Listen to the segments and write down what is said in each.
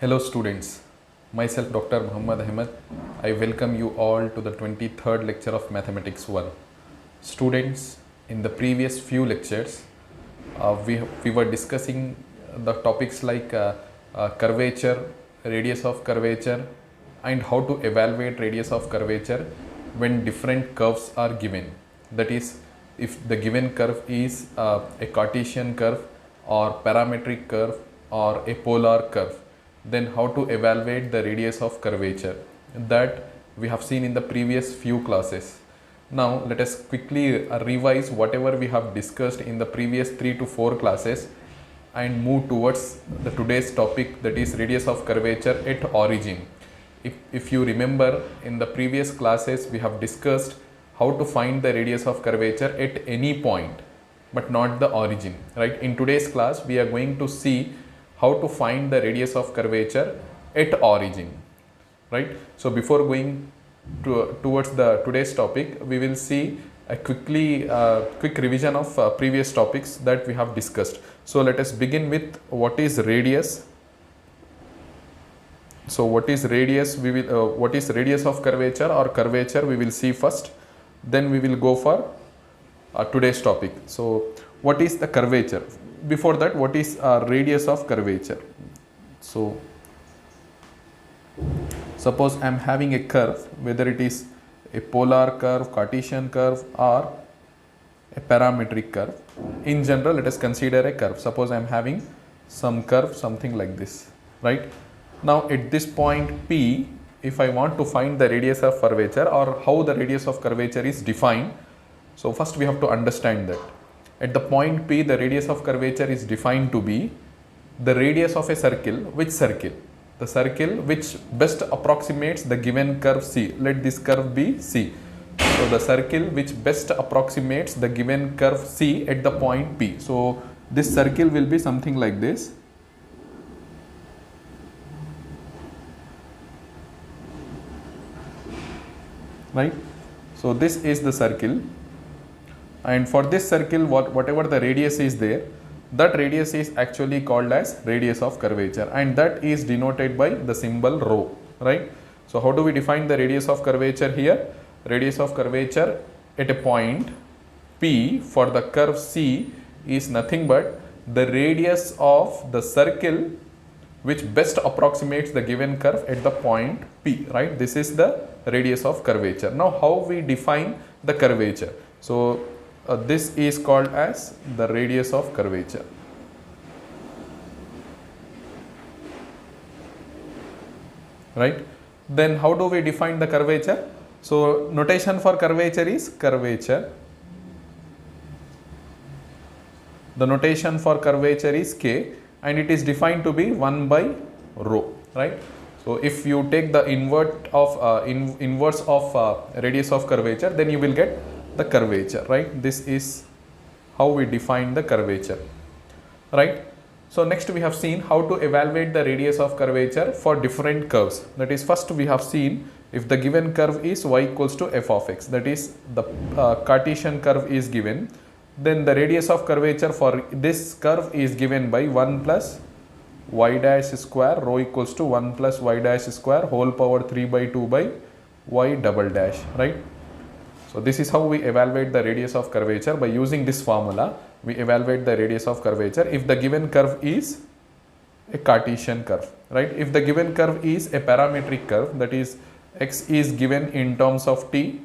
Hello students, myself Dr. Muhammad Ahmed. I welcome you all to the 23rd lecture of Mathematics 1. Students, in the previous few lectures, we were discussing the topics like curvature, radius of curvature, and how to evaluate radius of curvature when different curves are given. That is, if the given curve is a Cartesian curve or parametric curve or a polar curve, then how to evaluate the radius of curvature, that we have seen in the previous few classes. Now let us quickly revise whatever we have discussed in the previous 3 to 4 classes and move towards the today's topic, that is radius of curvature at origin. If you remember, in the previous classes we have discussed how to find the radius of curvature at any point but not the origin, right? In today's class we are going to see how to find the radius of curvature at origin, right? So before going towards the today's topic, we will see a quick revision of previous topics that we have discussed. So let us begin with what is radius. So what is radius? What is radius of curvature or curvature? We will see first. Then we will go for today's topic. So what is the curvature? Before that, what is radius of curvature? So suppose I am having a curve, whether it is a polar curve, Cartesian curve or a parametric curve. In general, let us consider a curve. Suppose I am having some curve, something like this, right? Now at this point P, if I want to find the radius of curvature or how the radius of curvature is defined, so first we have to understand that. At the point P, the radius of curvature is defined to be the radius of a circle. Which circle? The circle which best approximates the given curve C. Let this curve be C. So the circle which best approximates the given curve C at the point P. So this circle will be something like this. Right? So this is the circle. And for this circle, whatever the radius is there, that radius is actually called as radius of curvature, and that is denoted by the symbol rho, right? So how do we define the radius of curvature here? Radius of curvature at a point P for the curve C is nothing but the radius of the circle which best approximates the given curve at the point P, right? This is the radius of curvature. Now how we define the curvature? So this is called as the radius of curvature. Right? Then how do we define the curvature? So notation for curvature is curvature. The notation for curvature is K, and it is defined to be 1 by rho, right? So if you take the inverse of radius of curvature, then you will get the curvature, right? This is how we define the curvature, right? So next we have seen how to evaluate the radius of curvature for different curves. That is, first we have seen if the given curve is y equals to f of x, that is the Cartesian curve is given, then the radius of curvature for this curve is given by 1 plus y dash square rho equals to 1 plus y dash square whole power 3 by 2 by y double dash, right? So this is how we evaluate the radius of curvature. By using this formula, we evaluate the radius of curvature if the given curve is a Cartesian curve, right? If the given curve is a parametric curve, that is x is given in terms of t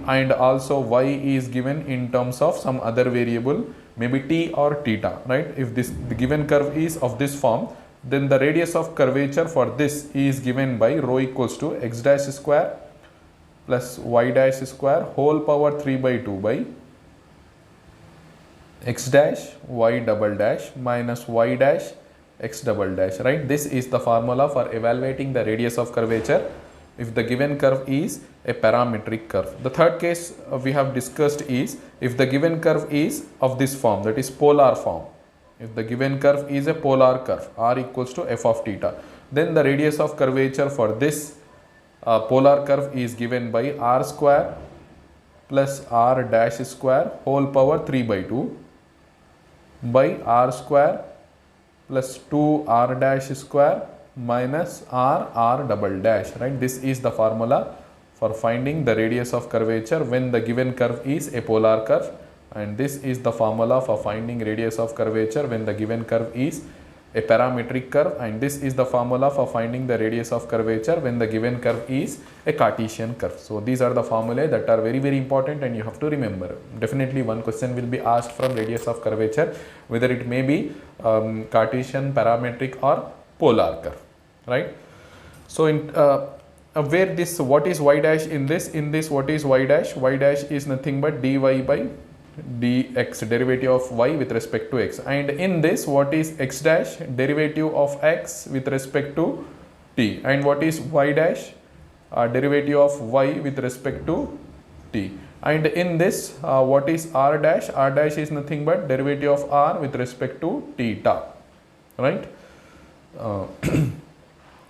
and also y is given in terms of some other variable, maybe t or theta, right? If the given curve is of this form, then the radius of curvature for this is given by rho equals to x dash square plus y dash square whole power 3 by 2 by x dash y double dash minus y dash x double dash, right? This is the formula for evaluating the radius of curvature if the given curve is a parametric curve. The third case we have discussed is if the given curve is of this form, that is polar form. If the given curve is a polar curve, r equals to f of theta, then the radius of curvature for this polar curve is given by r square plus r dash square whole power 3 by 2 by r square plus 2r dash square minus r double dash, right? This is the formula for finding the radius of curvature when the given curve is a polar curve, and this is the formula for finding radius of curvature when the given curve is a parametric curve, and this is the formula for finding the radius of curvature when the given curve is a Cartesian curve. So these are the formulae that are very important and you have to remember. Definitely one question will be asked from radius of curvature, whether it may be Cartesian, parametric or polar curve, right? So in where this, what is y dash in this, what is y dash? Y dash is nothing but dy by dx, derivative of y with respect to x, and in this, what is x dash? Derivative of x with respect to t, and what is y dash? Derivative of y with respect to t, and in this, what is r dash? R dash is nothing but derivative of r with respect to theta, right?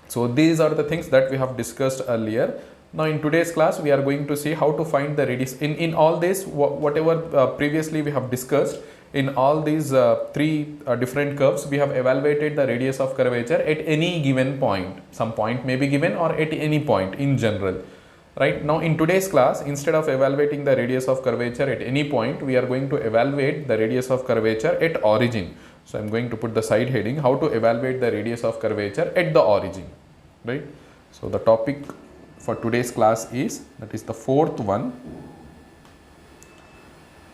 So these are the things that we have discussed earlier. Now in today's class we are going to see how to find the radius in all this, whatever previously we have discussed. In all these three different curves, we have evaluated the radius of curvature at any given point. Some point may be given or at any point in general, right? Now in today's class, instead of evaluating the radius of curvature at any point, we are going to evaluate the radius of curvature at origin. So I am going to put the side heading, how to evaluate the radius of curvature at the origin, right? So the topic for today's class is, that is the fourth one.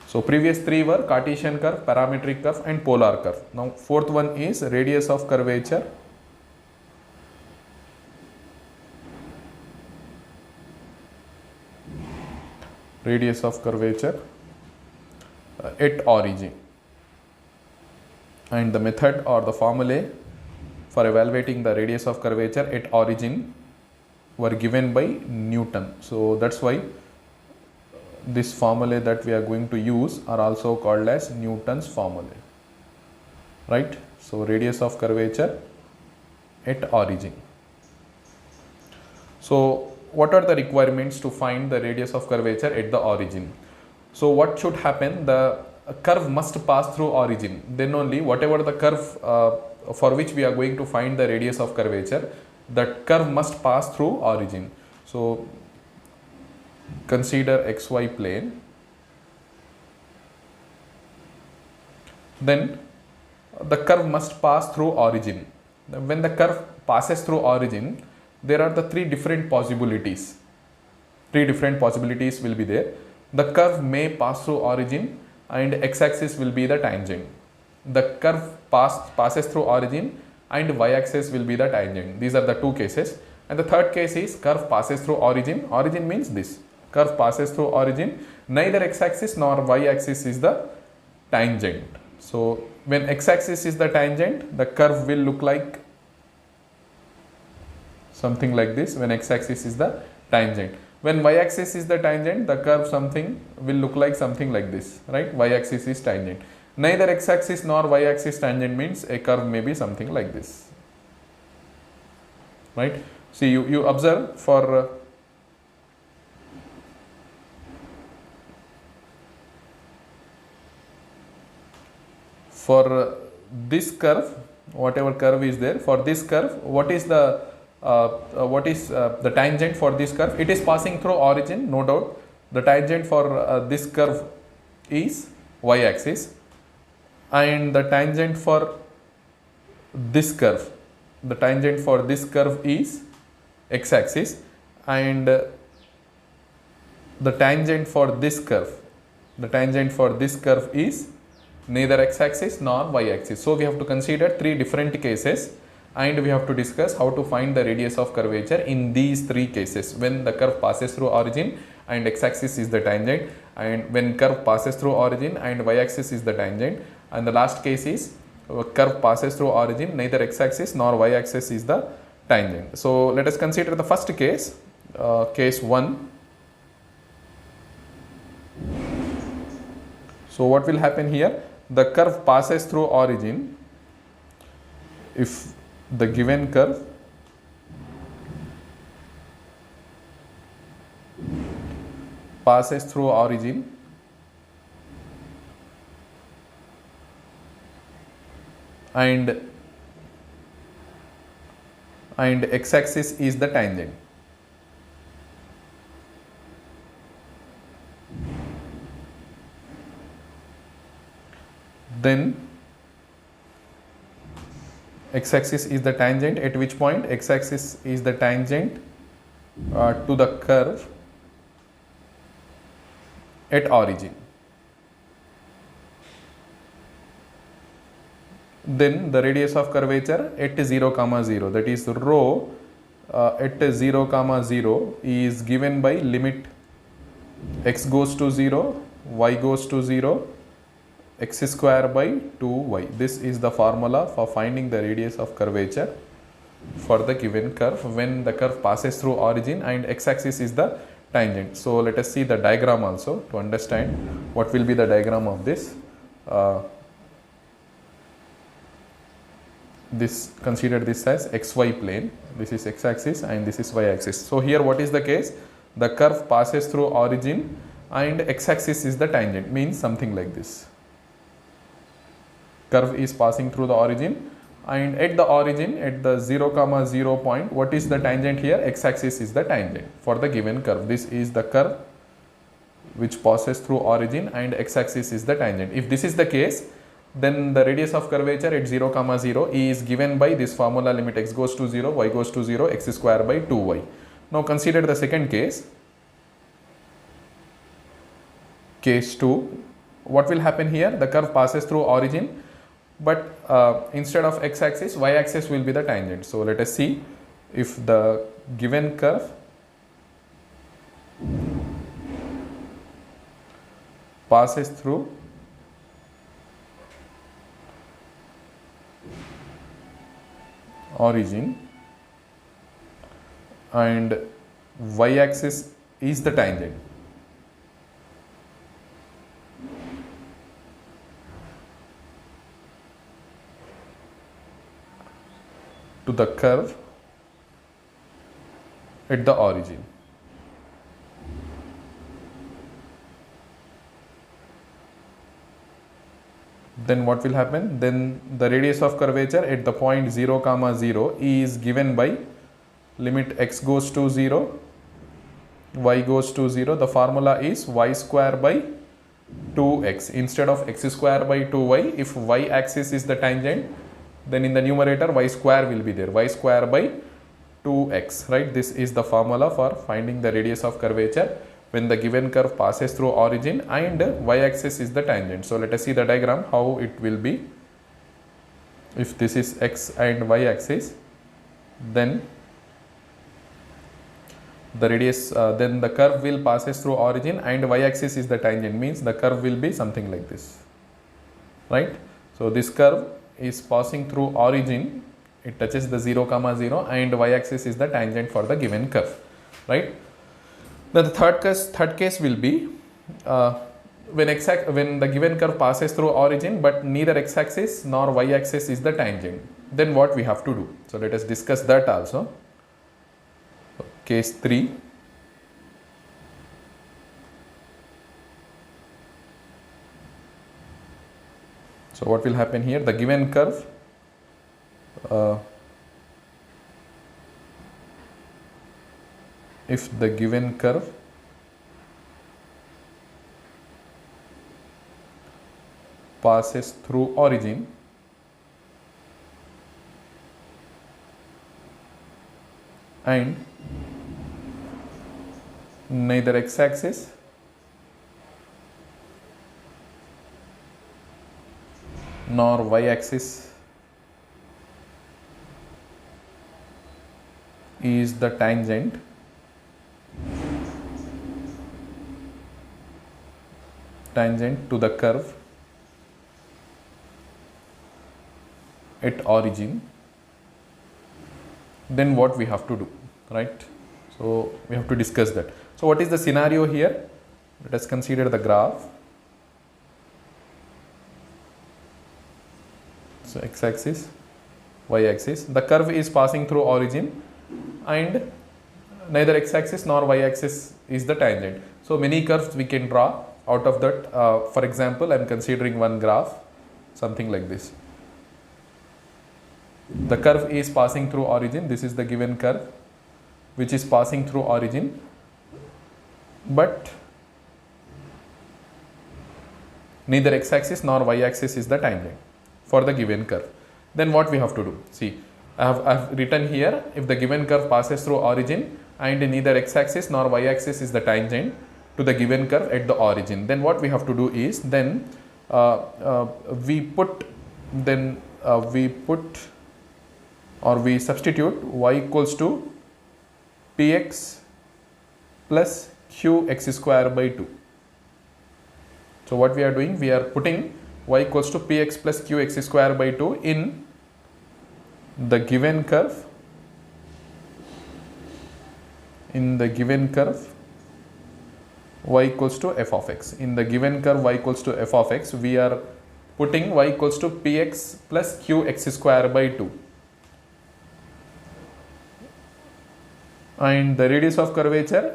So previous three were Cartesian curve, parametric curve and polar curve. Now fourth one is radius of curvature at origin, and the method or the formulae for evaluating the radius of curvature at origin were given by Newton. So that's why this formulae that we are going to use are also called as Newton's formulae, right? So radius of curvature at origin. So what are the requirements to find the radius of curvature at the origin? So what should happen? The curve must pass through origin. Then only whatever the curve for which we are going to find the radius of curvature, that curve must pass through origin. So consider xy plane, then the curve must pass through origin. When the curve passes through origin, there are the three different possibilities. Three different possibilities will be there. The curve may pass through origin and x-axis will be the tangent. The curve passes through origin and y-axis will be the tangent. These are the two cases. And the third case is curve passes through origin. Origin means this. Curve passes through origin. Neither x-axis nor y-axis is the tangent. So when x-axis is the tangent, the curve will look like something like this. When x-axis is the tangent. When y-axis is the tangent, the curve something will look like something like this, right? Y-axis is tangent. Neither x-axis nor y-axis tangent means a curve may be something like this, right? See, you observe for this curve, whatever curve is there, for this curve, what is the tangent for this curve? It is passing through origin, no doubt. The tangent for this curve is y-axis, and the tangent for this curve, is x-axis, and the tangent for this curve, is neither x-axis nor y-axis. So we have to consider three different cases, and we have to discuss how to find the radius of curvature in these three cases: when the curve passes through origin and x-axis is the tangent, and when curve passes through origin and y-axis is the tangent, and the last case is curve passes through origin, neither x-axis nor y-axis is the tangent. So let us consider the first case, case 1. So what will happen here? The curve passes through origin. If the given curve passes through origin and and x-axis is the tangent. Then x-axis is the tangent, at which point x-axis is the tangent to the curve at origin. Then the radius of curvature at 0, 0, that is rho at 0, 0 is given by limit x goes to 0, y goes to 0, x square by 2y. This is the formula for finding the radius of curvature for the given curve when the curve passes through origin and x-axis is the tangent. So let us see the diagram also to understand what will be the diagram of this. Consider this as xy plane. This is x-axis and this is y-axis. So here what is the case? The curve passes through origin and x-axis is the tangent, means something like this. Curve is passing through the origin and at the origin at the 0, 0 point, what is the tangent here? X-axis is the tangent for the given curve. This is the curve which passes through origin and x-axis is the tangent. If this is the case, then the radius of curvature at 0, 0 is given by this formula, limit x goes to 0, y goes to 0, x square by 2y. Now consider the second case, case 2. What will happen here? The curve passes through origin, but instead of x-axis, y-axis will be the tangent. So let us see if the given curve passes through origin and y-axis is the tangent. To the curve at the origin. Then what will happen? Then the radius of curvature at the point 0, 0 is given by limit x goes to 0, y goes to 0. The formula is y square by 2x instead of x square by 2y. If y-axis is the tangent, then in the numerator y square will be there, y square by 2x, right? This is the formula for finding the radius of curvature when the given curve passes through origin and y-axis is the tangent. So let us see the diagram how it will be. If this is x and y-axis, then the radius, then the curve will passes through origin and y-axis is the tangent, means the curve will be something like this, right? So this curve is passing through origin, it touches the 0, 0 and y-axis is the tangent for the given curve, right? Then the third case will be when the given curve passes through origin but neither x-axis nor y-axis is the tangent. Then what we have to do? So let us discuss that also. Case 3. So what will happen here? The given curve if the given curve passes through origin and neither x-axis nor y-axis is the tangent, to the curve at origin, then what we have to do, right? So we have to discuss that. So what is the scenario here? Let us consider the graph. So x-axis, y-axis. The curve is passing through origin and neither x-axis nor y-axis is the tangent. So many curves we can draw out of that. For example, I am considering one graph, something like this. the curve is passing through origin. This is the given curve which is passing through origin, but neither x-axis nor y-axis is the tangent for the given curve. Then what we have to do? See, I have written here, if the given curve passes through origin and neither x-axis nor y-axis is the tangent to the given curve at the origin, then what we have to do is, then we substitute y equals to px plus qx square by 2. So what we are doing, we are putting y equals to px plus qx square by 2 in the given curve, y equals to f of x. In the given curve y equals to f of x, we are putting y equals to px plus qx square by 2. And the radius of curvature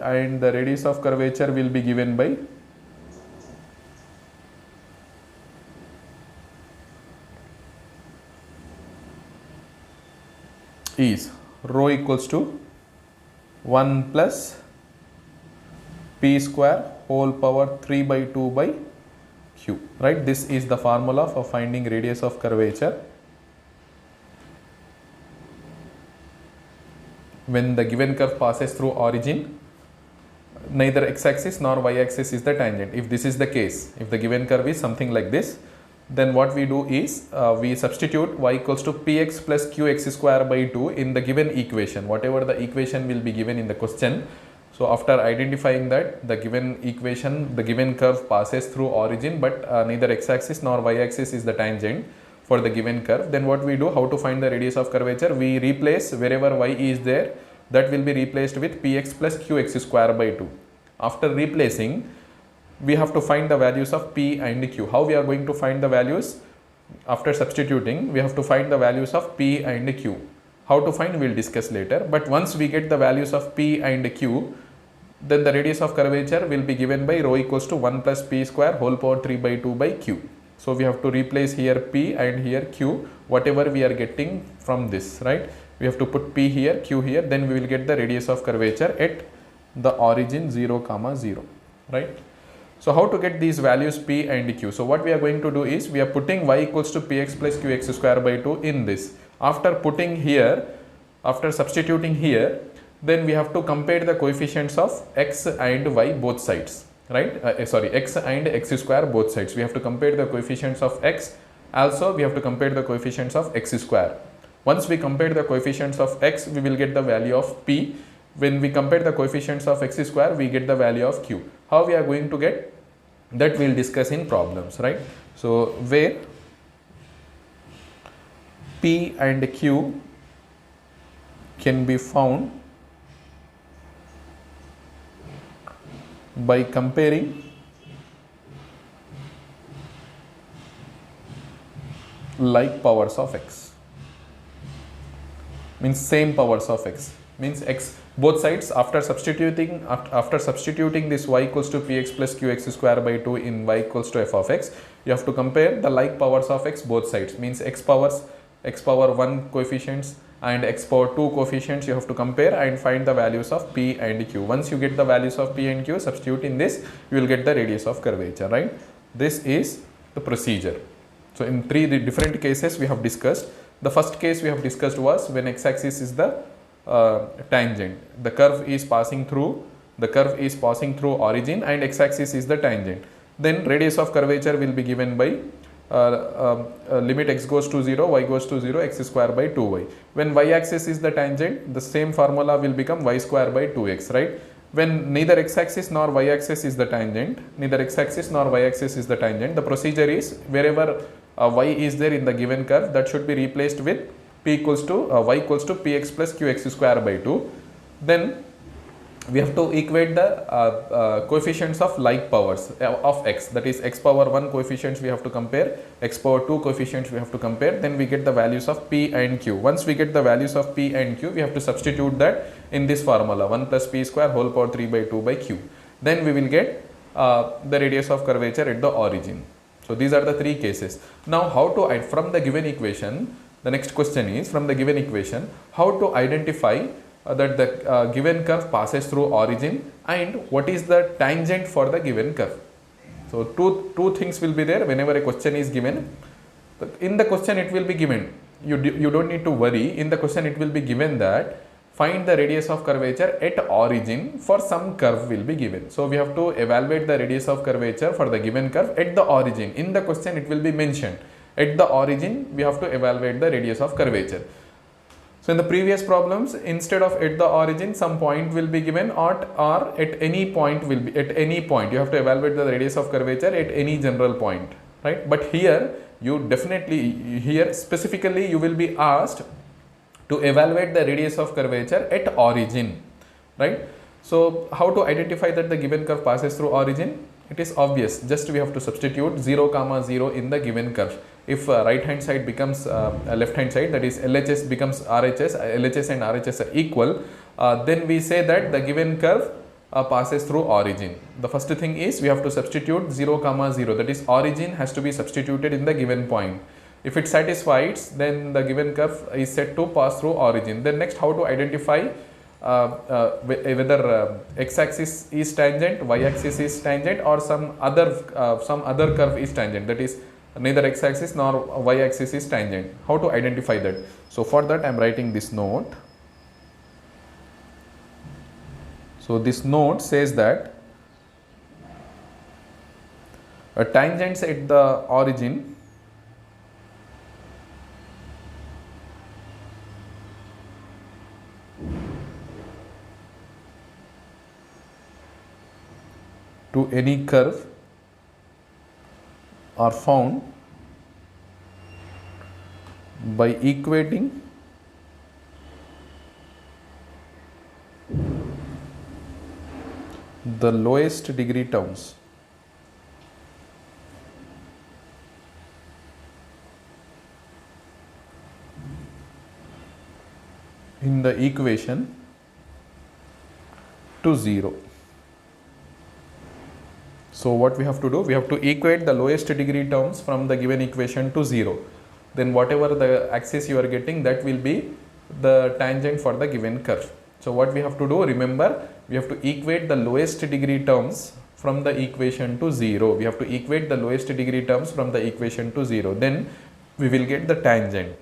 will be given by is rho equals to 1 plus p square whole power 3 by 2 by q, right? This is the formula for finding radius of curvature when the given curve passes through origin. Neither x-axis nor y-axis is the tangent. If this is the case, if the given curve is something like this, then what we do is we substitute y equals to px plus qx square by 2 in the given equation, whatever the equation will be given in the question. So after identifying that the given equation, the given curve passes through origin, but neither x-axis nor y-axis is the tangent for the given curve, then what we do, how to find the radius of curvature? We replace wherever y is there, that will be replaced with px plus qx square by 2. After replacing, we have to find the values of p and q. How we are going to find the values? After substituting, we have to find the values of p and q. How to find, we will discuss later. But once we get the values of p and q, then the radius of curvature will be given by rho equals to 1 plus p square whole power 3 by 2 by q. So we have to replace here p and here q, whatever we are getting from this, right? We have to put p here, q here, then we will get the radius of curvature at the origin 0, 0, right? So how to get these values p and q? So what we are going to do is, we are putting y equals to px plus qx square by 2 in this. After putting here, after substituting here, then we have to compare the coefficients of x and y both sides, right? X and x square both sides. We have to compare the coefficients of x. Also, we have to compare the coefficients of x square. Once we compare the coefficients of x, we will get the value of p. When we compare the coefficients of x square, we get the value of q. How we are going to get that, we will discuss in problems, right? So where p and q can be found by comparing like powers of x, means same powers of x, means x both sides. After substituting this y equals to px plus qx square by 2 in y equals to f of x, you have to compare the like powers of x both sides, means x power 1 coefficients and x power 2 coefficients you have to compare and find the values of p and q. Once you get the values of p and q, substitute in this, you will get the radius of curvature, right? This is the procedure. So in 3 different cases we have discussed. The first case we have discussed was when x-axis is the tangent, the curve is passing through origin and x-axis is the tangent. Then radius of curvature will be given by limit x goes to 0, y goes to 0, x square by 2y. When y-axis is the tangent, the same formula will become y square by 2x, right? When neither x-axis nor y-axis is the tangent, the procedure is, wherever y is there in the given curve, that should be replaced with y equals to px plus qx square by 2. Then we have to equate the coefficients of like powers of x, that is x power 1 coefficients we have to compare, x power 2 coefficients we have to compare, then we get the values of p and q. Once we get the values of p and q, we have to substitute that in this formula, 1 plus p square whole power 3 by 2 by q. Then we will get the radius of curvature at the origin. So these are the 3 cases. Now how to, from the given equation, The next question is, from the given equation, how to identify that the given curve passes through origin, and what is the tangent for the given curve. So two things will be there whenever a question is given. In the question it will be given, you don't need to worry. In the question it will be given that find the radius of curvature at origin for some curve will be given. So we have to evaluate the radius of curvature for the given curve at the origin. In the question it will be mentioned at the origin we have to evaluate the radius of curvature. So in the previous problems, instead of at the origin, some point will be given, or at any point will be, at any point you have to evaluate the radius of curvature at any general point, right? But here you definitely, here specifically you will be asked to evaluate the radius of curvature at origin, right? So how to identify that the given curve passes through origin? It is obvious, just we have to substitute 0, 0 in the given curve. If right hand side becomes left hand side, that is LHS becomes RHS, LHS and RHS are equal, then we say that the given curve passes through origin. The first thing is we have to substitute 0, 0, that is origin has to be substituted in the given point. If it satisfies, then the given curve is said to pass through origin. Then next, how to identify whether x-axis is tangent, y-axis is tangent, or some other curve is tangent, that is neither x-axis nor y-axis is tangent. How to identify that? So for that I am writing this note. So this note says that a tangents at the origin to any curve are found by equating the lowest degree terms in the equation to 0. So what we have to do, we have to equate the lowest degree terms from the given equation to 0. Then whatever the axis you are getting, that will be the tangent for the given curve. So what we have to do, remember, we have to equate the lowest degree terms from the equation to 0. We have to equate the lowest degree terms from the equation to 0. Then we will get the tangent,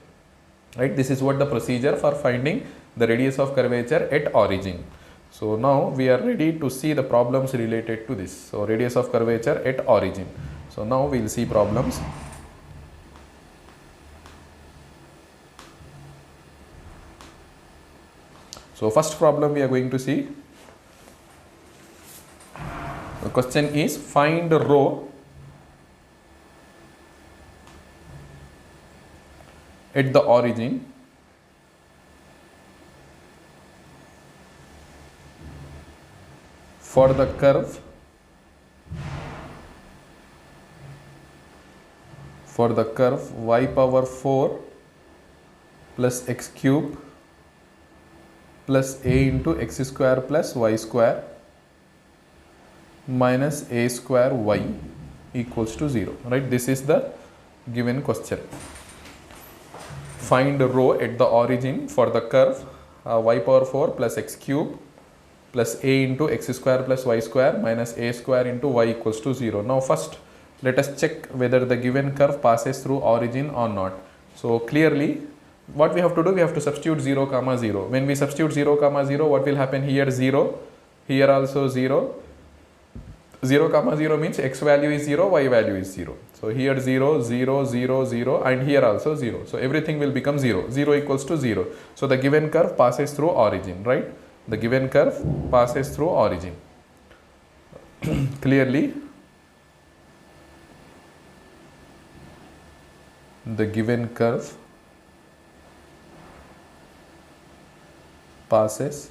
right? This is what the procedure for finding the radius of curvature at origin. So now we are ready to see the problems related to this. So radius of curvature at origin. So now we will see problems. So first problem we are going to see. The question is, find rho at the origin for the curve y power 4 plus x cube plus a into x square plus y square minus a square y equals to 0, right? This is the given question. Find rho at the origin for the curve y power 4 plus x cube plus a into x square plus y square minus a square into y equals to 0. Now first let us check whether the given curve passes through origin or not. So clearly what we have to do, we have to substitute 0, 0. When we substitute 0, 0, what will happen here? 0, here also 0. 0, 0 means x value is 0, y value is 0. So here 0, 0, 0, 0, and here also 0. So everything will become 0. 0 equals to 0. So the given curve passes through origin, right? The given curve passes through origin. Clearly, the given curve passes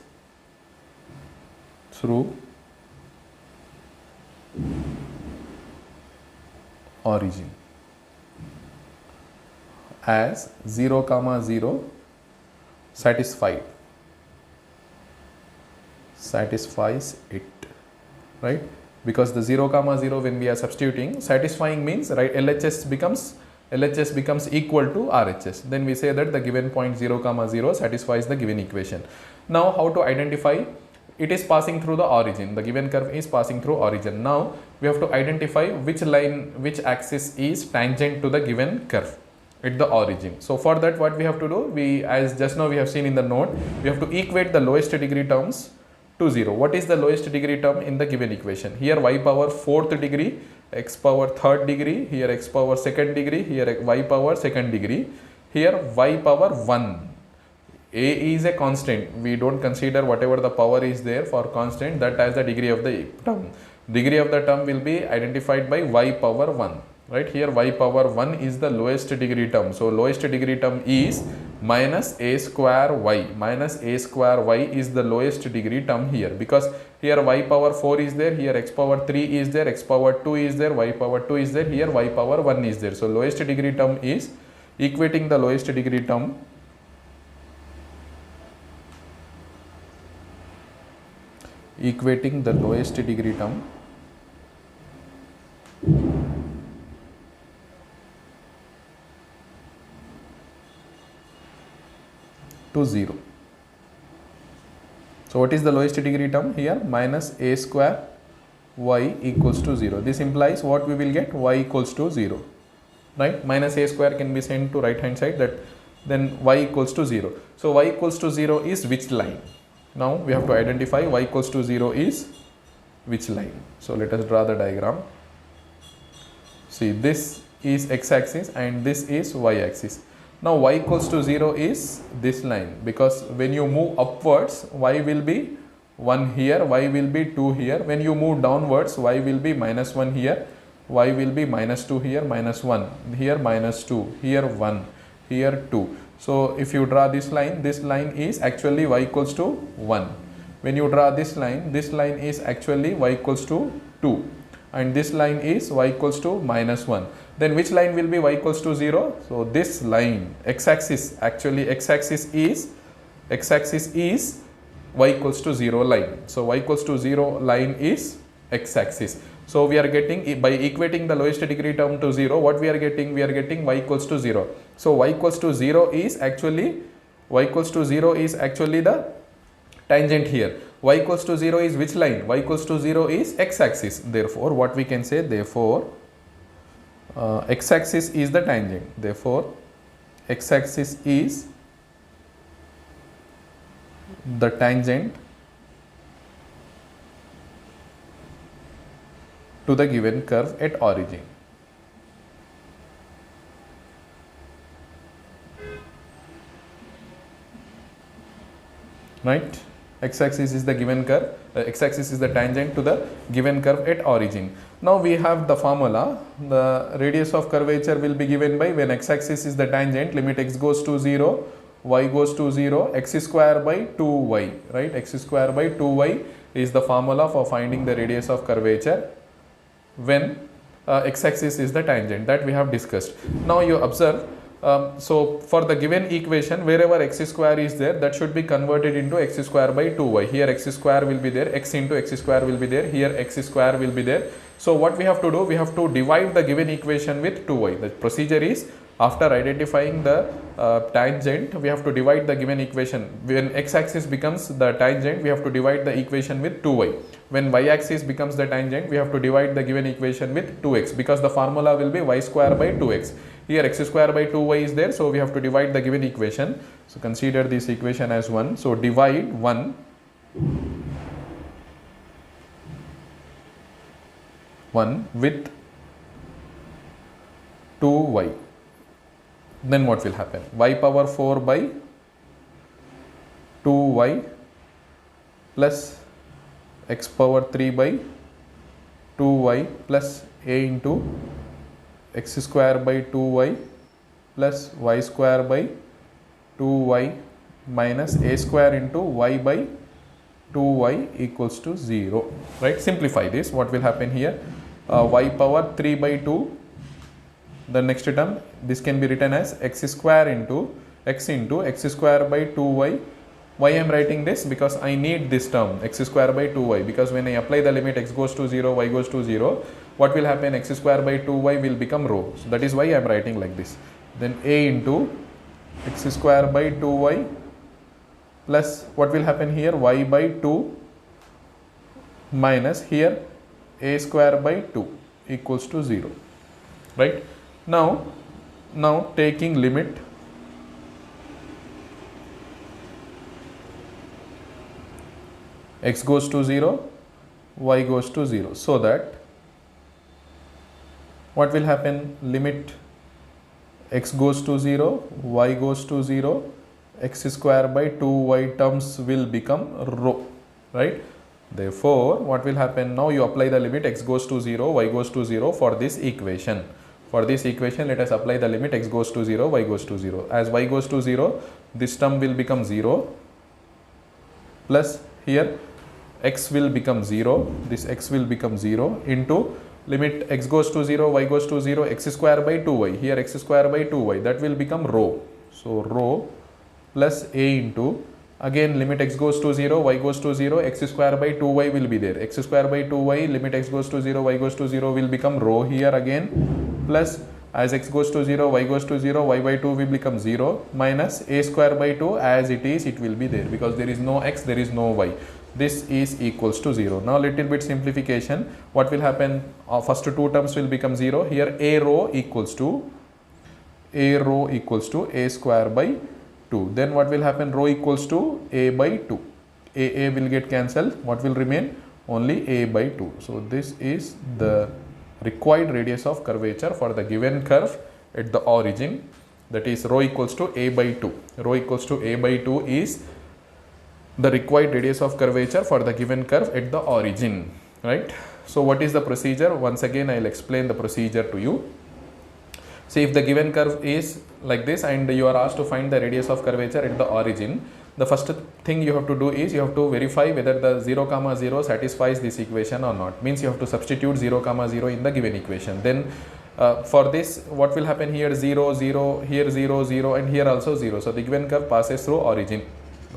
through origin as 0, 0 satisfies it, right? Because the 0, 0 when we are substituting, satisfying means, right, LHS becomes LHS becomes equal to RHS. Then we say that the given point 0 comma 0 satisfies the given equation. Now how to identify? It is passing through the origin. The given curve is passing through origin. Now we have to identify which line, which axis is tangent to the given curve at the origin. So for that, what we have to do, we, as just now we have seen in the note, we have to equate the lowest degree terms to 0. What is the lowest degree term in the given equation? Here y power 4th degree, x power 3rd degree, here x power 2nd degree, here y power 2nd degree, here y power 1. A is a constant. We don't consider whatever the power is there for constant, that as the degree of the term. Degree of the term will be identified by y power 1. Right, here y power 1 is the lowest degree term. So lowest degree term is minus a square y. Minus a square y is the lowest degree term here, because here y power 4 is there, here x power 3 is there, x power 2 is there, y power 2 is there, here y power 1 is there. So lowest degree term is equating the lowest degree term to 0. So what is the lowest degree term here? Minus a square y equals to 0. This implies what we will get? Y equals to 0. Right? Minus a square can be sent to right hand side, that then y equals to 0. So y equals to 0 is which line? Now we have to identify y equals to 0 is which line. So let us draw the diagram. See, this is x-axis and this is y-axis. Now y equals to 0 is this line, because when you move upwards, y will be 1 here, y will be 2 here. When you move downwards, y will be minus 1 here, y will be minus 2 here, minus 1 here, minus 2 here, 1 here, 2. So if you draw this line is actually y equals to 1. When you draw this line is actually y equals to 2, and this line is y equals to minus 1. Then which line will be y equals to 0? So this line, x-axis, actually x-axis is y equals to 0 line. So y equals to 0 line is x-axis. So we are getting, by equating the lowest degree term to 0, what we are getting? We are getting y equals to 0. So y equals to 0 is actually the tangent here. Y equals to 0 is which line? Y equals to 0 is x-axis. Therefore, what we can say? Therefore, x-axis is the tangent. Therefore, x-axis is the tangent to the given curve at origin. Right? X-axis is the given curve, x-axis is the tangent to the given curve at origin. Now we have the formula. The radius of curvature will be given by, when x-axis is the tangent, limit x goes to 0, y goes to 0, x square by 2y, right? X square by 2y is the formula for finding the radius of curvature when x-axis is the tangent, that we have discussed. Now you observe, so for the given equation, wherever x square is there, that should be converted into x square by 2y. Here x square will be there, x into x square will be there, here x square will be there. So what we have to do? We have to divide the given equation with 2y. The procedure is, after identifying the tangent, we have to divide the given equation. When x-axis becomes the tangent, we have to divide the equation with 2y. When y-axis becomes the tangent, we have to divide the given equation with 2x, because the formula will be y square by 2x. Here x square by 2y is there, so we have to divide the given equation. So consider this equation as 1. So divide 1 with 2y. Then what will happen? Y power 4 by 2y plus x power 3 by 2y plus a into x square by 2y plus y square by 2y minus a square into y by 2y equals to 0. Right? Simplify this. What will happen here? Y power 3 by 2. The next term, this can be written as x square into x square by 2y. Why I am writing this? Because I need this term x square by 2y, because when I apply the limit x goes to 0, y goes to 0, what will happen? X square by 2y will become rho. So that is why I am writing like this. Then a into x square by 2y plus what will happen here? Y by 2 minus here a square by 2 equals to 0. Right? Now taking limit x goes to 0, y goes to 0, so that what will happen? Limit x goes to 0, y goes to 0, x square by 2y terms will become rho, right? Therefore, what will happen? Now you apply the limit x goes to 0, y goes to 0 for this equation. For this equation, let us apply the limit x goes to 0, y goes to 0. As y goes to 0, this term will become 0 plus here x will become 0, this x will become 0 into limit x goes to 0, y goes to 0, x square by 2y, here x square by 2y, that will become rho. So rho plus a into, again limit x goes to 0, y goes to 0, x square by 2y will be there, x square by 2y, limit x goes to 0, y goes to 0 will become rho here again, plus as x goes to 0, y goes to 0, y by 2 will become 0 minus a square by 2 as it is, it will be there because there is no x, there is no y. This is equals to 0. Now little bit simplification. What will happen? First two terms will become 0. Here a rho equals to a square by 2. Then what will happen? Rho equals to a by 2. A will get cancelled. What will remain? Only a by 2. So this is the required radius of curvature for the given curve at the origin. That is rho equals to a by 2. Rho equals to a by 2 is the required radius of curvature for the given curve at the origin, right? So what is the procedure? Once again I will explain the procedure to you. See, if the given curve is like this and you are asked to find the radius of curvature at the origin, the first thing you have to do is you have to verify whether the 0 comma 0 satisfies this equation or not. Means you have to substitute 0 comma 0 in the given equation. Then for this, what will happen? Here 0 0, here 0 0 and here also 0. So the given curve passes through origin.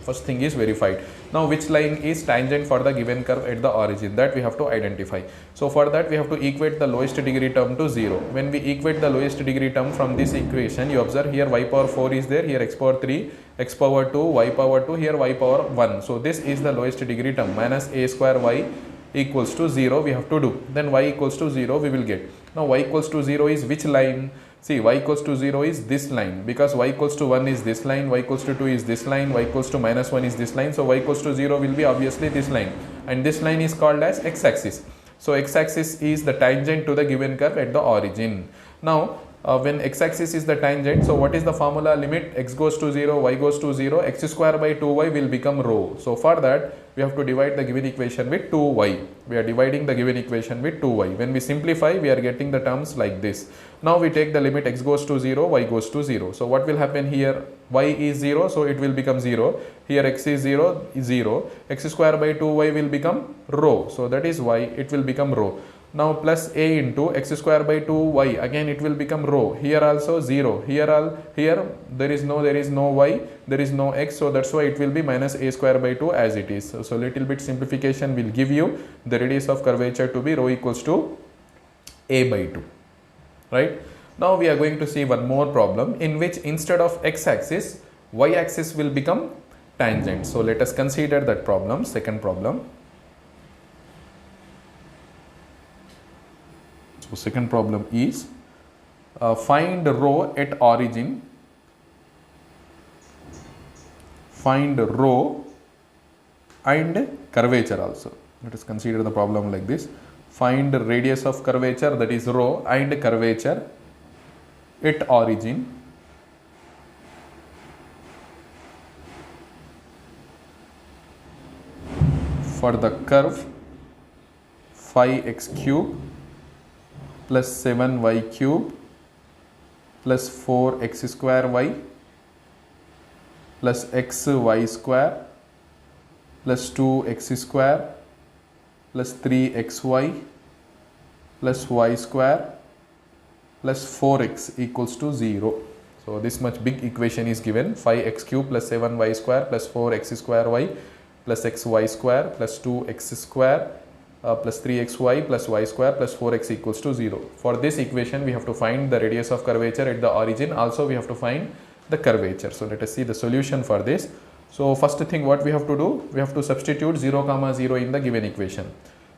First thing is verified. Now which line is tangent for the given curve at the origin, that we have to identify. So for that we have to equate the lowest degree term to 0. When we equate the lowest degree term from this equation, you observe here y power 4 is there, here x power 3, x power 2, y power 2, here y power 1. So this is the lowest degree term, minus a square y equals to 0 we have to do. Then y equals to 0 we will get. Now y equals to 0 is which line? See, y equals to 0 is this line, because y equals to 1 is this line, y equals to 2 is this line, y equals to minus 1 is this line. So y equals to 0 will be obviously this line, and this line is called as x-axis. So x-axis is the tangent to the given curve at the origin. Now when x-axis is the tangent, so what is the formula? Limit x goes to 0, y goes to 0, x square by 2y will become rho. So for that we have to divide the given equation with 2y. We are dividing the given equation with 2y. When we simplify, we are getting the terms like this. Now we take the limit x goes to 0, y goes to 0. So what will happen here? Y is 0, so it will become 0. Here x is 0, 0. X square by 2y will become rho. So that is why it will become rho. Now plus a into x square by 2y, again it will become rho. Here also 0. Here there is no y, there is no x, so that's why it will be minus a square by 2 as it is. So little bit simplification will give you the radius of curvature to be rho equals to a by 2. Right? Now we are going to see one more problem in which instead of x-axis, y-axis will become tangent. So let us consider that problem, second problem. So second problem is find rho at origin, find rho and curvature also. Let us consider the problem like this. Find radius of curvature, that is rho, and curvature at origin for the curve phi x cube plus 7y cube plus 4x square y plus xy square plus 2x square plus 3xy plus y square plus 4x equals to 0. So this much big equation is given, 5x cube plus 7y square plus 4x square y plus xy square plus 2x square plus 3xy plus y square plus 4x equals to 0. For this equation, we have to find the radius of curvature at the origin. Also, we have to find the curvature. So, let us see the solution for this. So, first thing what we have to do, we have to substitute 0 comma 0 in the given equation.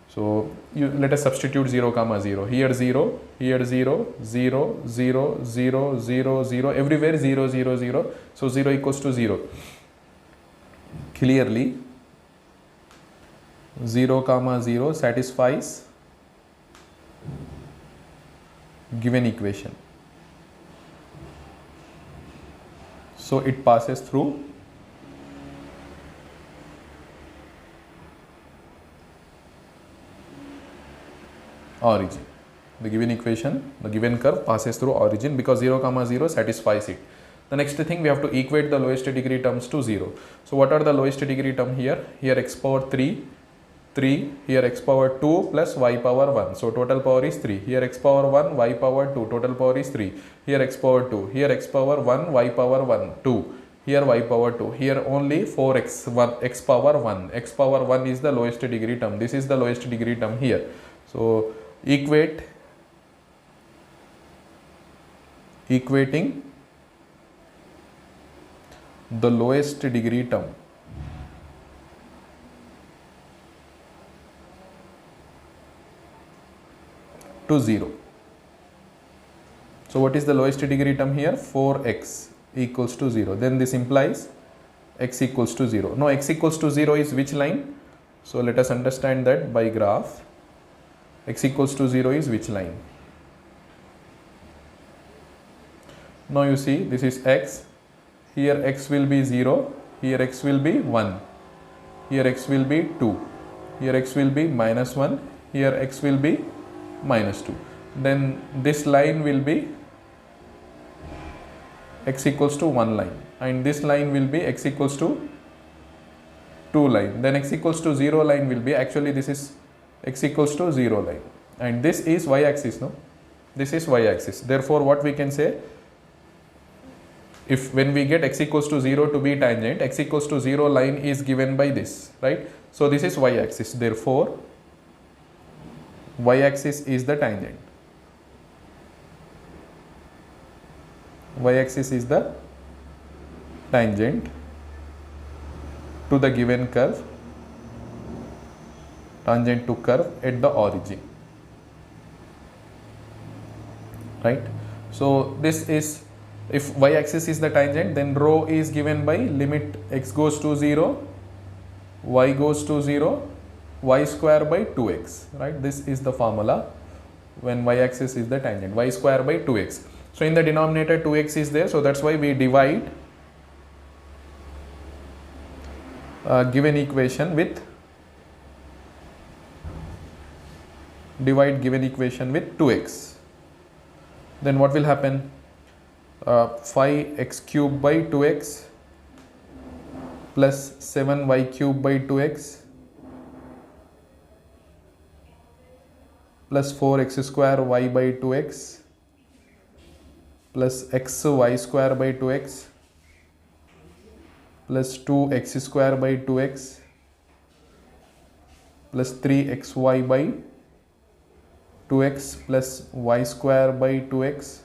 So, let us substitute 0 comma 0. Here 0, here 0, 0, 0, 0, 0, 0, everywhere 0, 0, 0. So, 0 equals to 0. Clearly, 0 comma 0 satisfies given equation. So, it passes through origin. The given equation, the given curve passes through origin because 0 comma 0 satisfies it. The next thing, we have to equate the lowest degree terms to 0. So, what are the lowest degree term here? Here x power 3, 3, here x power 2 plus y power 1. So, total power is 3. Here x power 1, y power 2, total power is 3. Here x power 2, here x power 1, y power 1, 2. Here y power 2, here only 4x, 1, x power 1. X power 1 is the lowest degree term. This is the lowest degree term here. So, equating the lowest degree term to 0. So, what is the lowest degree term here? 4x equals to 0. Then this implies x equals to 0. Now, x equals to 0 is which line? So, let us understand that by graph. X equals to 0 is which line? Now, you see this is x. Here x will be 0. Here x will be 1. Here x will be 2. Here x will be minus 1. Here x will be minus 2. Then this line will be x equals to 1 line, and this line will be x equals to 2 line. Then x equals to 0 line will be, actually this is x equals to 0 line, and this is y axis. No, this is y axis. Therefore, what we can say, if when we get x equals to 0 to be tangent, x equals to 0 line is given by this, right? So, this is y axis. Therefore, y axis is the tangent. Y axis is the tangent to the given curve, tangent to curve at the origin, right? So, this is, if y axis is the tangent, then rho is given by limit x goes to 0, y goes to 0, y square by 2x, right? This is the formula when y axis is the tangent, y square by 2x. So, in the denominator 2x is there, so that is why we divide given equation with, given equation with 2x. Then what will happen? 5x cube by 2x plus 7y cube by 2x plus 4x square y by 2x plus x y square by 2x plus 2x square by 2x plus 3xy by 2x plus y square by 2x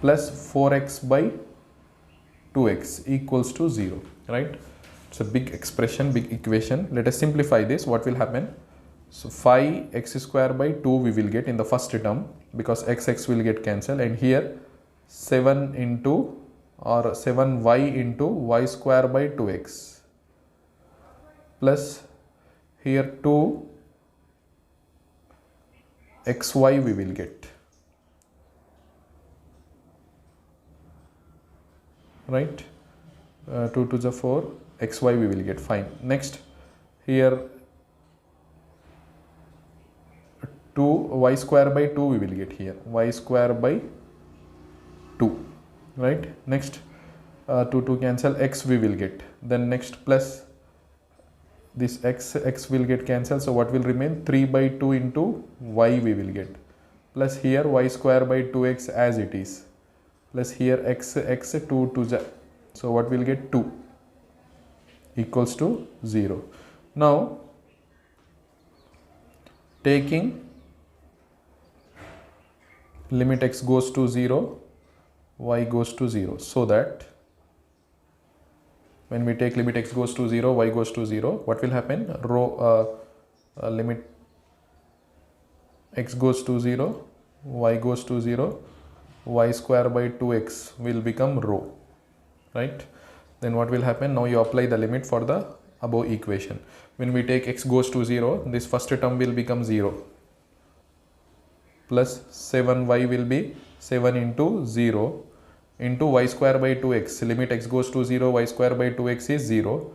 plus 4x by 2x equals to 0, right? It's a big expression, big equation. Let us simplify this. What will happen? So, 5x square by 2 we will get in the first term, because x will get cancelled, and here 7 into, or 7y into y square by 2x plus here 2xy we will get, right? 2 to the 4, xy we will get, fine. Next, here 2 y square by 2 we will get, here y square by 2, right? Next, 2 cancel, x we will get. Then next, plus this x will get cancelled. So, what will remain? 3 by 2 into y we will get, plus here y square by 2x as it is, plus here x 2 to the, so what will get? 2 equals to 0. Now, taking limit x goes to 0, y goes to 0, so that when we take limit x goes to 0, y goes to 0, what will happen? Limit x goes to 0, y goes to 0, y square by 2x will become rho, right? Then what will happen? Now you apply the limit for the above equation. When we take x goes to 0, this first term will become 0, plus 7y will be 7 into 0 into y square by 2x. Limit x goes to 0, y square by 2x is 0,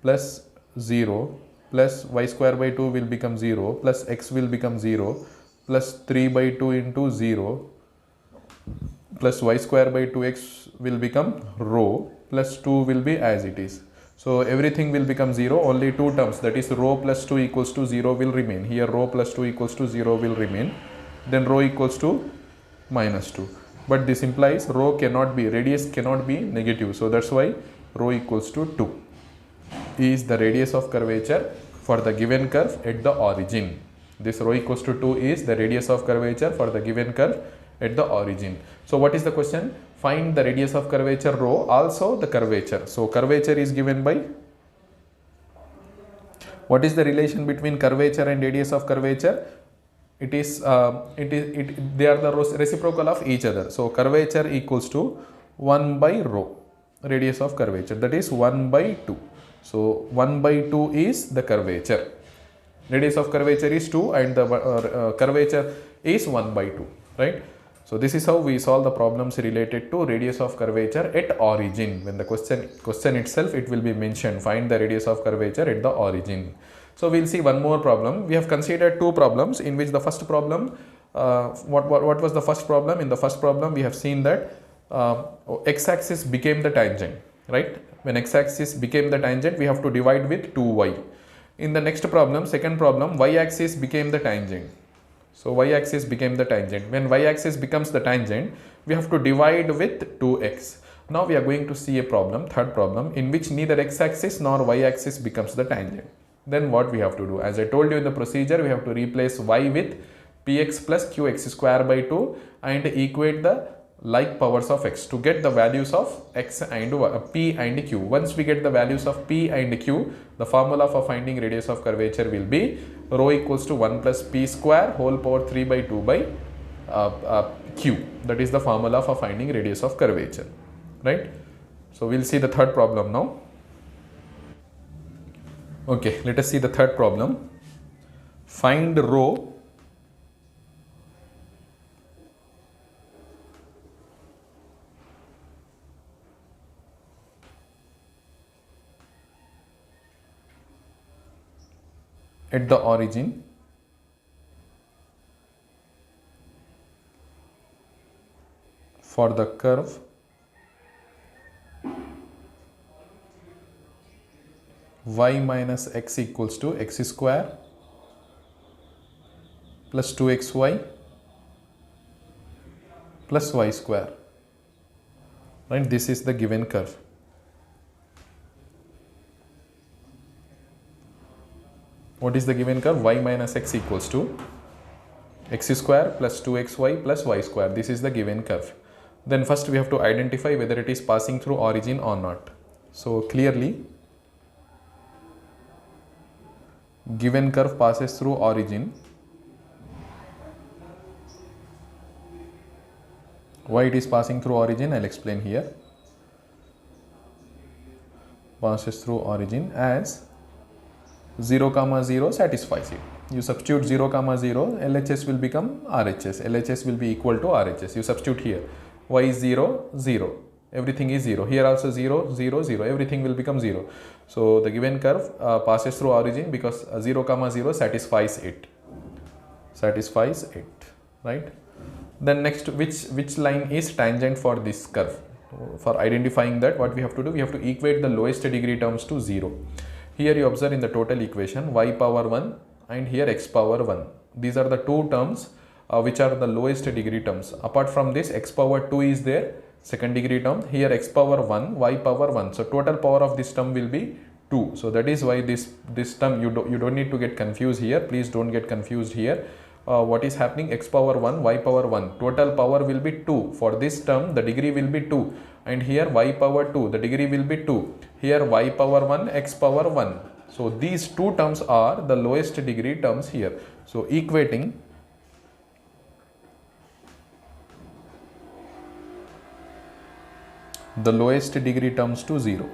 plus 0, plus y square by 2 will become 0, plus x will become 0, plus 3 by 2 into 0, plus y square by 2x will become rho, plus 2 will be as it is. So everything will become 0, only two terms, that is rho plus 2 equals to 0 will remain. Here rho plus 2 equals to 0 will remain, then rho equals to minus 2. But this implies rho cannot be, radius cannot be negative, so that's why rho equals to 2 is the radius of curvature for the given curve at the origin. This rho equals to 2 is the radius of curvature for the given curve at the origin. So what is the question? Find the radius of curvature rho, also the curvature. So curvature is given by, what is the relation between curvature and radius of curvature? They are the reciprocal of each other. So curvature equals to 1 by rho, radius of curvature, that is 1 by 2. So 1 by 2 is the curvature. Radius of curvature is 2 and the curvature is 1 by 2, right? So this is how we solve the problems related to radius of curvature at origin. When the question itself, it will be mentioned, find the radius of curvature at the origin. So we'll see one more problem. We have considered two problems, in which the first problem, what was the first problem? In the first problem, we have seen that x-axis became the tangent, right? When x-axis became the tangent, we have to divide with 2y. In the next problem, second problem, y-axis became the tangent. So y-axis became the tangent. When y-axis becomes the tangent, we have to divide with 2x. Now we are going to see a problem, third problem, in which neither x-axis nor y-axis becomes the tangent. Then what we have to do? As I told you in the procedure, we have to replace y with px plus qx square by 2 and equate the like powers of x to get the values of x and p and q. Once we get the values of p and q, the formula for finding radius of curvature will be rho equals to 1 plus p square whole power 3 by 2 by q. That is the formula for finding radius of curvature, right? So we'll see the third problem now. Okay, let us see the third problem. Find rho at the origin for the curve y minus x equals to x square plus 2xy plus y square, right? This is the given curve. What is the given curve? Y minus x equals to x square plus 2xy plus y square. This is the given curve. Then first we have to identify whether it is passing through origin or not. So clearly, given curve passes through origin. Why it is passing through origin? I'll explain here. Passes through origin as 0, 0 satisfies it. You substitute 0, 0, LHS will become RHS. LHS will be equal to RHS. You substitute here. Y is 0, 0. Everything is 0. Here also 0, 0, 0. Everything will become 0. So the given curve passes through origin because 0, 0 satisfies it. Satisfies it, right? Then next, which line is tangent for this curve? For identifying that, what we have to do? We have to equate the lowest degree terms to 0. Here you observe in the total equation y power 1 and here x power 1. These are the two terms which are the lowest degree terms. Apart from this, x power 2 is there, second degree term. Here x power 1, y power 1. So total power of this term will be 2. So that is why this term you don't need to get confused here. Please don't get confused here. What is happening? X power 1, y power 1. Total power will be 2. For this term, the degree will be 2. And here y power 2, the degree will be 2. Here y power 1, x power 1. So these two terms are the lowest degree terms here. So equating the lowest degree terms to 0.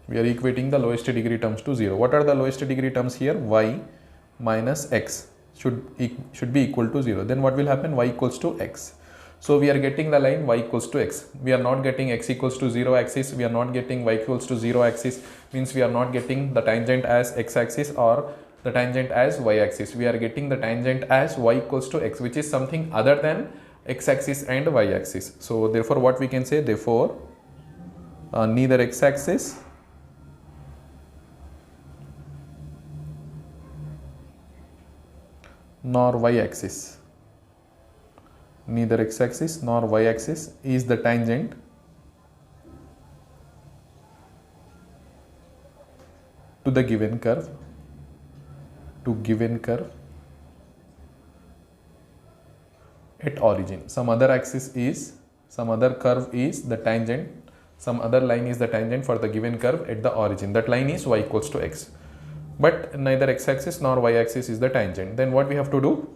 We are equating the lowest degree terms to 0. What are the lowest degree terms here? Y minus x should be equal to 0. Then what will happen? Y equals to x. So we are getting the line y equals to x. We are not getting x equals to 0 axis. We are not getting y equals to 0 axis. Means we are not getting the tangent as x axis or the tangent as y axis. We are getting the tangent as y equals to x, which is something other than x axis and y axis. So therefore what we can say? Therefore neither x axis nor y-axis, neither x-axis nor y-axis is the tangent to the given curve, at origin. Some other curve is the tangent, some other line is the tangent for the given curve at the origin. That line is y equals to x. But neither x-axis nor y-axis is the tangent. Then what we have to do?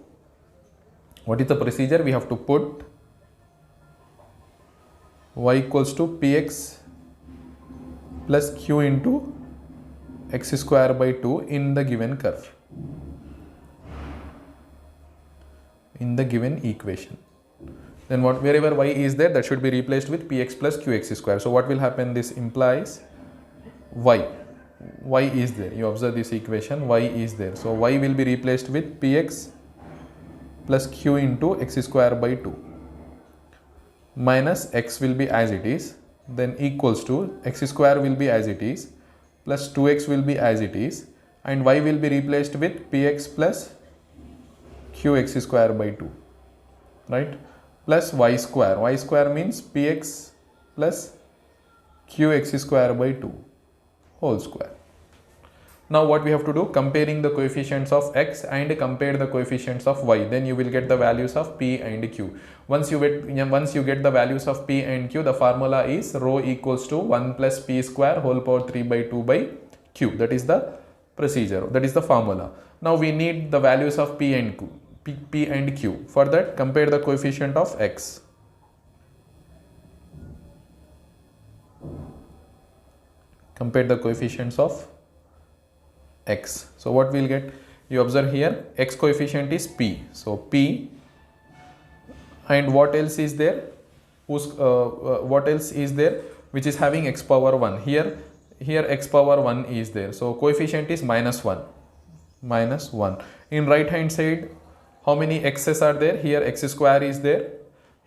What is the procedure? We have to put y equals to px plus q into x square by 2 in the given curve, in the given equation. Then wherever y is there, that should be replaced with px plus qx square. So what will happen? This implies y is there. You observe this equation, y is there. So y will be replaced with px plus q into x square by 2 minus x will be as it is, then equals to x square will be as it is, plus 2x will be as it is, and y will be replaced with px plus qx square by 2, right, plus y square. Y square means px plus qx square by 2 whole square. Now what we have to do? Comparing the coefficients of x and compare the coefficients of y. Then you will get the values of p and q. Once you get the values of p and q, the formula is rho equals to 1 plus p square whole power 3 by 2 by q. That is the procedure. That is the formula. Now we need the values of p and q. For that, compare the coefficient of x. Compare the coefficients of x. So what we'll get? You observe here, x coefficient is p. So p, and what else is there? What else is there which is having x power 1? Here x power 1 is there. So coefficient is minus 1. In right hand side, how many x's are there? Here x square is there.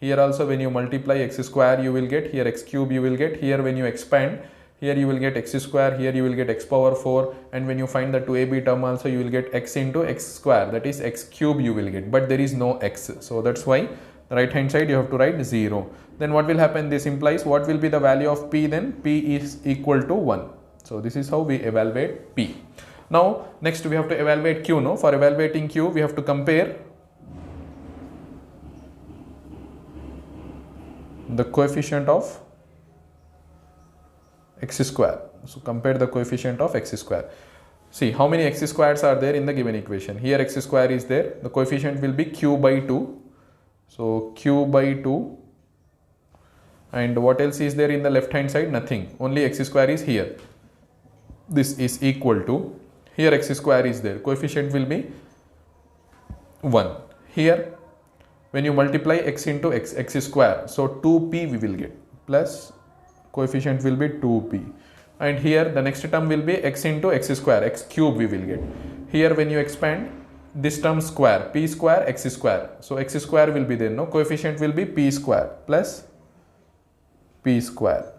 Here also when you multiply x square you will get, here x cube you will get. Here when you expand, here you will get x square, here you will get x power 4, and when you find the 2ab term also you will get x into x square, that is x cube you will get, but there is no x. So that's why the right hand side you have to write 0. Then what will happen? This implies what will be the value of p then? P is equal to 1. So this is how we evaluate p. Now next we have to evaluate q. No? For evaluating q we have to compare the coefficient of x square. So compare the coefficient of x square. See how many x squares are there in the given equation. Here x square is there. The coefficient will be q by 2. So q by 2. And what else is there in the left hand side? Nothing. Only x square is here. This is equal to, here x square is there. Coefficient will be 1. Here when you multiply x into x square, so 2p we will get, plus coefficient will be 2p, and here the next term will be x into x square, x cube we will get. Here when you expand this term square, p square x square, so x square will be there. No, coefficient will be p square plus p square,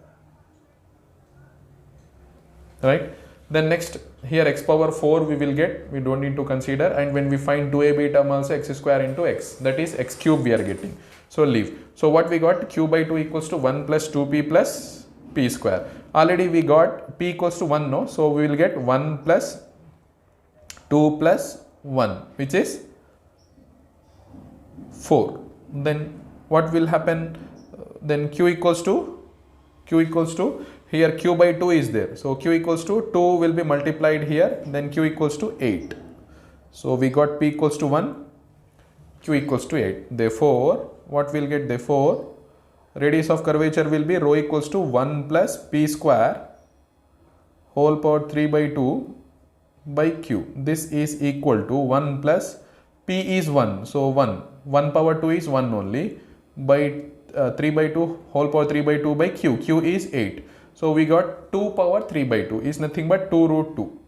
right? Then next here x power 4 we will get, we don't need to consider, and when we find 2ab term also x square into x, that is x cube we are getting. So leave. So what we got, q by 2 equals to 1 plus 2p plus p square. Already we got p equals to 1, no? So we will get 1 plus 2 plus 1, which is 4. Then what will happen? Then q equals to here q by 2 is there. So q equals to 2 will be multiplied here, then q equals to 8. So we got p equals to 1, q equals to 8. Therefore, what we'll get? Therefore, radius of curvature will be rho equals to 1 plus p square whole power 3 by 2 by q. This is equal to 1 plus p is 1. So 1 power 2 is 1 only, by 3 by 2 whole power 3 by 2 by q. Q is 8. So we got 2 power 3 by 2 is nothing but 2 root 2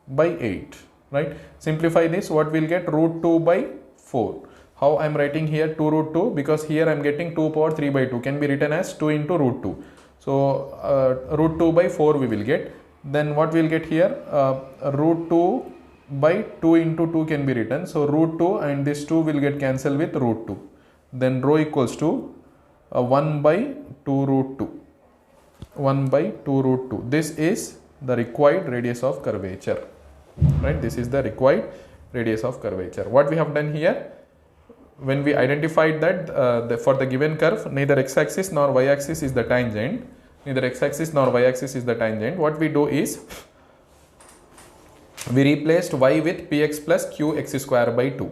by 8, right? Simplify this, what we'll get? Root 2 by 4. How I am writing here 2 root 2? Because here I am getting 2 power 3 by 2, can be written as 2 into root 2. So root 2 by 4 we will get. Then what we will get here? Root 2 by 2 into 2 can be written. So root 2 and this 2 will get cancelled with root 2. Then rho equals to 1 by 2 root 2. 1 by 2 root 2. This is the required radius of curvature, right? This is the required radius of curvature. What we have done here, when we identified that for the given curve, neither x-axis nor y-axis is the tangent, what we do is, we replaced y with px plus qx square by 2.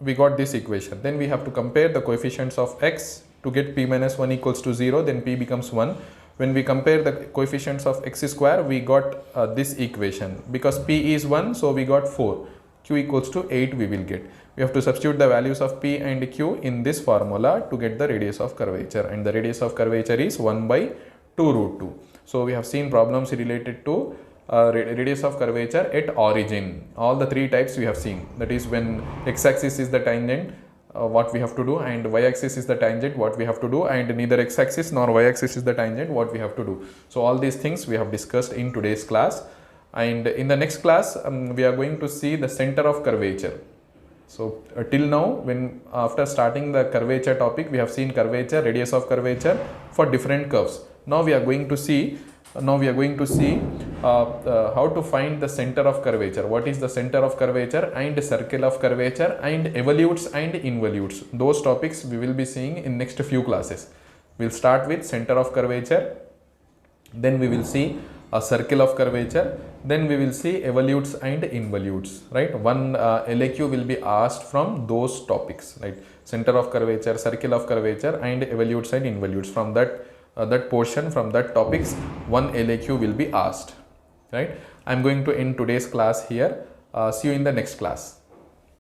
We got this equation. Then we have to compare the coefficients of x to get p minus 1 equals to 0, then p becomes 1. When we compare the coefficients of x square, we got this equation. Because p is 1, so we got 4. Q equals to 8 we will get. We have to substitute the values of p and q in this formula to get the radius of curvature. And the radius of curvature is 1 by 2 root 2. So we have seen problems related to radius of curvature at origin. All the three types we have seen. That is when x-axis is the tangent, what we have to do, and y-axis is the tangent, what we have to do, and neither x-axis nor y-axis is the tangent, what we have to do. So all these things we have discussed in today's class, and in the next class we are going to see the center of curvature. So till now, when after starting the curvature topic, we have seen curvature, radius of curvature for different curves. Now we are going to see how to find the center of curvature. What is the center of curvature and circle of curvature and evolutes and involutes. Those topics we will be seeing in next few classes. We'll start with center of curvature, then we will see a circle of curvature, then we will see evolutes and involutes, right? One LAQ will be asked from those topics, right? Center of curvature, circle of curvature, and evolutes and involutes. From that portion, from that topics, one LAQ will be asked, right? I'm going to end today's class here. See you in the next class.